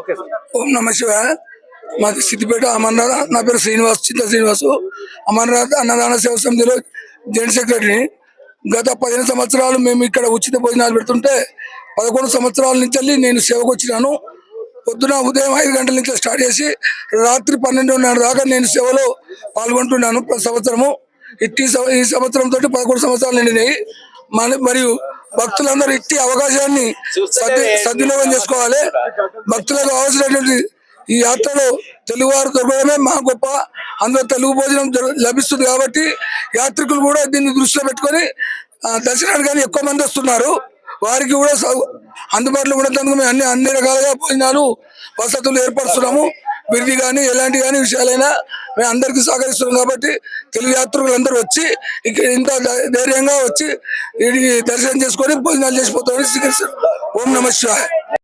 Okay sir. ఓం నమ శివాయ. మాది సిద్దిపేట అమర్నాథ్. నా పేరు శ్రీనివాస్, చిత్త శ్రీనివాసు. అమర్నాథ్ అన్నదాన సేవ సమితిలో జనరల్ సెక్రటరీని. గత 15 సంవత్సరాలు మేము ఇక్కడ ఉచిత భోజనాలు పెడుతుంటే 11 సంవత్సరాల నుంచి నేను సేవకు వచ్చినాను. పొద్దున ఉదయం 5 గంటల నుంచి స్టార్ట్ చేసి రాత్రి 12:30 దాకా నేను సేవలో పాల్గొంటున్నాను ప్రతి సంవత్సరము. ఈ సంవత్సరం తోటి 11 సంవత్సరాలు నిండినాయి. మరియు భక్తులందరూ ఇట్టి అవకాశాన్ని సద్వినియోగం చేసుకోవాలి. భక్తులకు అవసరమైనటువంటి ఈ యాత్రలో తెలుగువారు దొరకడమే మా గొప్ప. అందరూ తెలుగు భోజనం లభిస్తుంది కాబట్టి యాత్రికులు కూడా దీన్ని దృష్టిలో పెట్టుకొని దర్శనానికి కానీ ఎక్కువ మంది వస్తున్నారు. వారికి కూడా అందుబాటులో ఉండేందుకు మేము అన్ని రకాలుగా భోజనాలు వసతులు ఏర్పరుస్తున్నాము. విరిది కానీ ఎలాంటి కానీ విషయాలైనా మేము అందరికీ సహకరిస్తున్నాం కాబట్టి తెలుగు యాత్రికులు అందరూ వచ్చి ఇంత ధైర్యంగా వచ్చి దర్శనం చేసుకొని భోజనాలు చేసిపోతామని స్వీకరిస్తారు. ఓం నమ శివాయ.